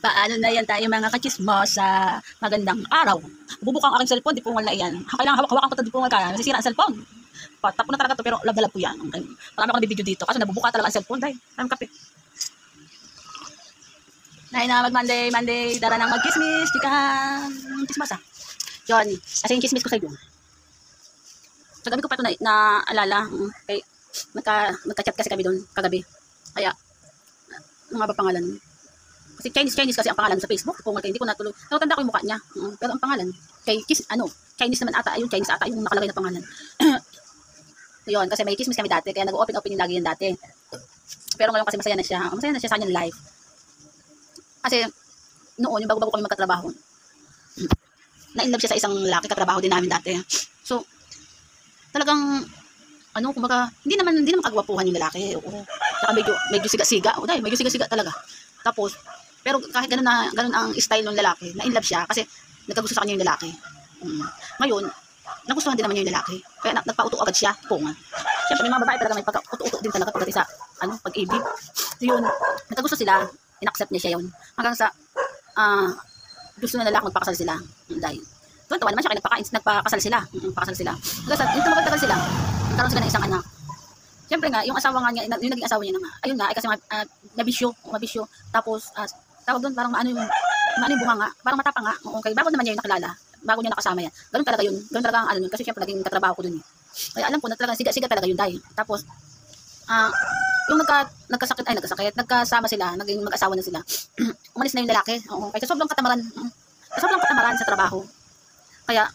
Paano na yan tayo mga kachismosa? Magandang araw. Bubuka ang aking cellphone, di pungal na iyan. Kailangan hawak-hawakan ko ito, di pungal kaya. Masisira ang cellphone. Patap ko na talaga to pero love na love po yan. Okay. Marami akong video dito kasi nabubuka talaga ang cellphone. Dahil, maraming kape. Dahil na mag-Monday, dara nang mag-kismis. Chikahan. Chismosa. Yun. Kasi yung kismis ko sa iyo. Sa gabi ko pa ito na alala. Kay, nagka-chat kasi kami doon kagabi. Kaya, ano nga ba pangalan? Kasi Chinese kasi ang pangalan sa Facebook. Kung hindi ko natuloy. Natanda ko yung mukha niya. Pero ang pangalan, kay Chinese naman ata. Ayun, Chinese ata yung nakalagay na pangalan. Yun, kasi may kismis kami dati. Kaya nag-open yung lagi yan dati. Pero ngayon kasi masaya na siya. Masaya na siya sa kanyang life. Kasi, noon, yung bago-bago kami magkatrabaho, na-inlove siya sa isang lalaki, katrabaho din namin dati. So, talagang, kumbaga, hindi naman kagwapuhan yung lalaki. Oo. Saka medyo siga-siga. O dahil, medyo siga-siga talaga. Tapos, pero kahit ganun ang style ng lalaki, na-inlove siya kasi nagkagusto sa kanya yung lalaki. Ngayon, nagustuhan din naman niya yung lalaki. Kaya nagpa-uto agad siya, punga. Siyempre, may mga babae talaga may pagka-uto-uto din talaga pagdating sa, pag-ibig. So yun, nagkagusto sila, in-accept niya siya yun. Hanggang sa, gusto na lalaki magpakasal sila. Dahil, tuwan naman siya kaya nagpakasal sila. Pakasal sila. Hanggang sa, yung tumagtagal sila, nagkaroon sila ng isang anak. Siyempre nga, yung asawa nga niya, yung naging asawa niya naman, ayun nga, ay kasi mabisyo. Tapos, tawag doon, parang maano yung bunga nga, parang matapa nga. Okay, bago naman niya yung nakilala, bago niya nakasama yan. Ganun talaga yun, ang kasi siyempre naging katrabaho ko dun. Kaya alam ko na talaga, siga talaga yun dahil. Tapos, yung nagkasama sila, naging mag-asawa na sila, umalis na yung lalaki. Kaya sobrang katamaran sa trabaho. Kaya,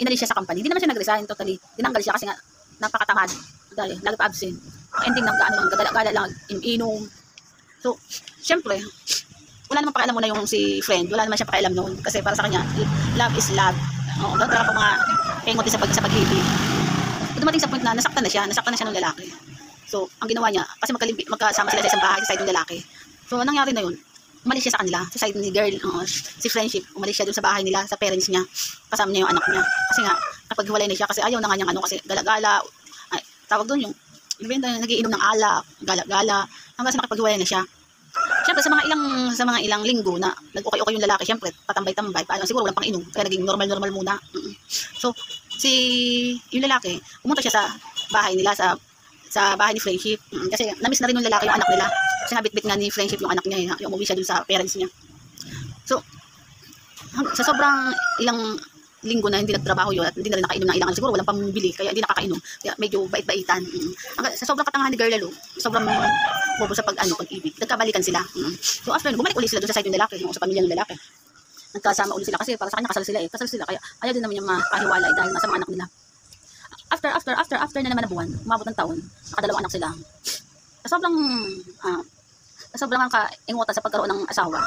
inalis siya sa company. Hindi naman siya nag-resign totally. Dinanggal siya kasi nga, napakatamad. Dahil, lagi pa absent. Ending gala lang, inom. So, syempre, wala naman pakialam mo na yung si friend. Wala naman siya pakialam noon. Kasi para sa kanya, love is love. Doon talaga po mga pengot sa pag-ibig. Dumating sa point na nasaktan na siya ng lalaki. So, ang ginawa niya, kasi magkasama sila sa isang bahay sa side ng lalaki. So, anong nangyari na yun? Umalis siya sa kanila, sa side ni girl, si friendship. Umalis siya dun sa bahay nila, sa parents niya. Kasama niya yung anak niya. Kasi nga, napaghiwalay na siya kasi ayaw na nga niyang kasi gala-gala. Tawag doon yung nagiinom ng alak, gala-gala, hanggang sa makipaghiwalay na siya. Siyempre sa mga ilang linggo na nag-okay-okay yung lalaki, siyempre patambay-tambay, paano siguro walang pang-inom, kaya naging normal muna. So yung lalaki, pumunta siya sa bahay nila, sa bahay ni Friendship, kasi na-miss na rin yung lalaki yung anak nila. Kasi nabitbit nga ni Friendship yung anak niya, yung umuwi siya dun sa parents niya. So sa sobrang ilang linggo na hindi nagtrabaho yun at hindi na rin nakainom ng ilang siguro walang pambili kaya hindi nakakainom kaya medyo bait-baitan. Sa sobrang katangahan ni Girl Lalo, sobrang bobo sa pag-ibig, nagkabalikan sila. So after bumalik ulit sila doon sa side ng lalaki, sa pamilya ng lalaki, nagkasama ulit sila kasi para sa kanya kasal sila kaya ayaw din naman niya mapahiwalay dahil nasa mga anak nila. After na naman na buwan, umabot ng taon, nakadalawang anak sila. Sobrang kaingutan sa pagkaroon ng asawa.